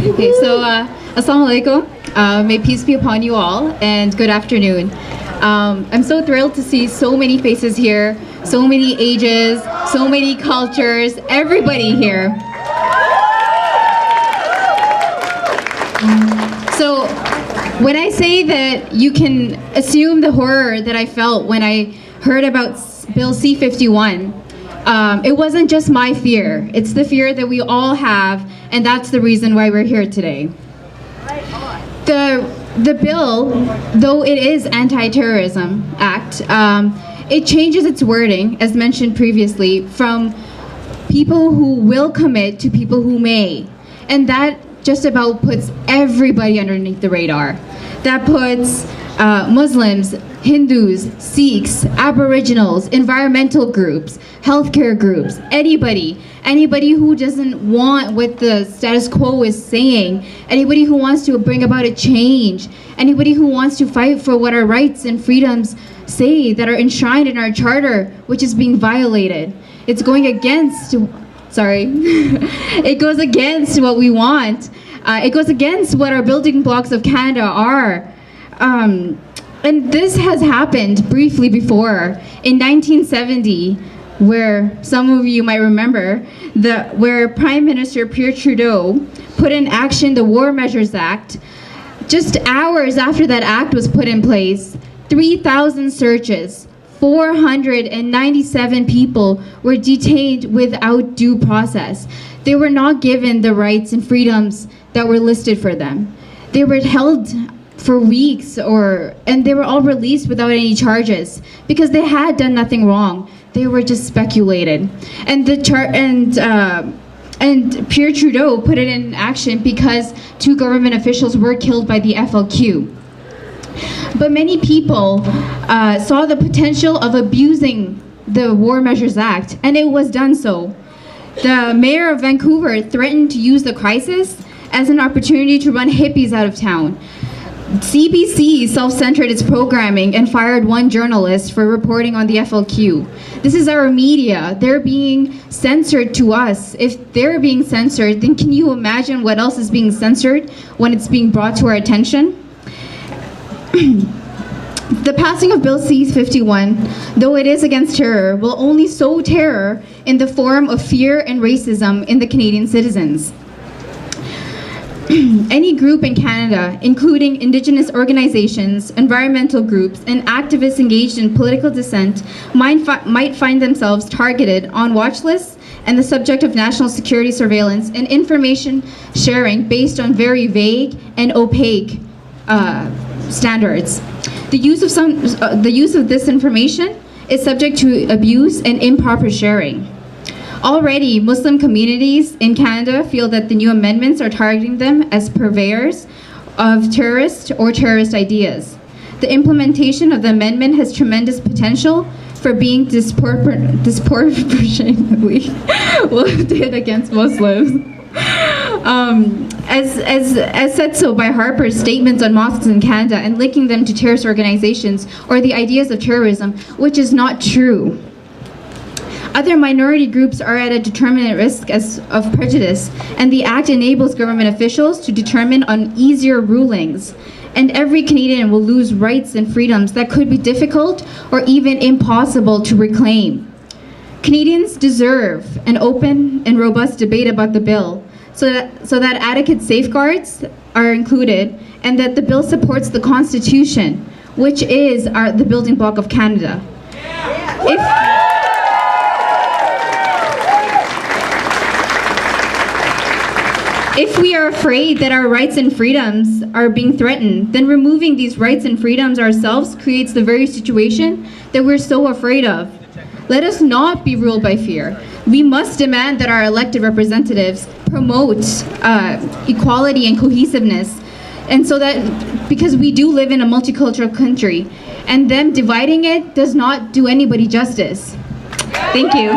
Okay, so Assalamu alaikum. May peace be upon you all, and good afternoon. I'm so thrilled to see so many faces here, so many ages, so many cultures, everybody here. So when I say that you can assume the horror that I felt when I heard about Bill C-51, it wasn't just my fear. It's the fear that we all have, and that's the reason why we're here today. The bill, though it is Anti-Terrorism Act, it changes its wording, as mentioned previously, from people who will commit to people who may. And that just about puts everybody underneath the radar. That puts Muslims, Hindus, Sikhs, Aboriginals, environmental groups, healthcare groups, anybody who doesn't want what the status quo is saying, anybody who wants to bring about a change, anybody who wants to fight for what our rights and freedoms say that are enshrined in our charter, which is being violated. It's going against, it goes against what we want. It goes against what our building blocks of Canada are. And this has happened briefly before. In 1970, where some of you might remember, where Prime Minister Pierre Trudeau put in action the War Measures Act, just hours after that act was put in place, 3,000 searches, 497 people were detained without due process. They were not given the rights and freedoms that were listed for them. They were held for weeks, and they were all released without any charges because they had done nothing wrong. They were just speculated, and and Pierre Trudeau put it in action because 2 government officials were killed by the FLQ. But many people saw the potential of abusing the War Measures Act, and it was done so. The mayor of Vancouver threatened to use the crisis as an opportunity to run hippies out of town. CBC self-centered its programming and fired 1 journalist for reporting on the FLQ. This is our media. They're being censored to us. If they're being censored, then can you imagine what else is being censored when it's being brought to our attention? The passing of Bill C-51, though it is against terror, will only sow terror in the form of fear and racism in the Canadian citizens. Any group in Canada, including Indigenous organizations, environmental groups, and activists engaged in political dissent, might find themselves targeted on watch lists and the subject of national security surveillance and information sharing based on very vague and opaque standards. The use of this information is subject to abuse and improper sharing. Already, Muslim communities in Canada feel that the new amendments are targeting them as purveyors of terrorist or terrorist ideas. The implementation of the amendment has tremendous potential for being disproportionately loaded against Muslims. As said so by Harper's statements on mosques in Canada and linking them to terrorist organizations or the ideas of terrorism, which is not true. Other minority groups are at a determinate risk of prejudice, and the Act enables government officials to determine on easier rulings. And every Canadian will lose rights and freedoms that could be difficult or even impossible to reclaim. Canadians deserve an open and robust debate about the bill, so that adequate safeguards are included, and that the bill supports the Constitution, which is the building block of Canada. If we are afraid that our rights and freedoms are being threatened, then removing these rights and freedoms ourselves creates the very situation that we're so afraid of. Let us not be ruled by fear. We must demand that our elected representatives promote equality and cohesiveness, and so that, because we do live in a multicultural country, and them dividing it does not do anybody justice. Thank you.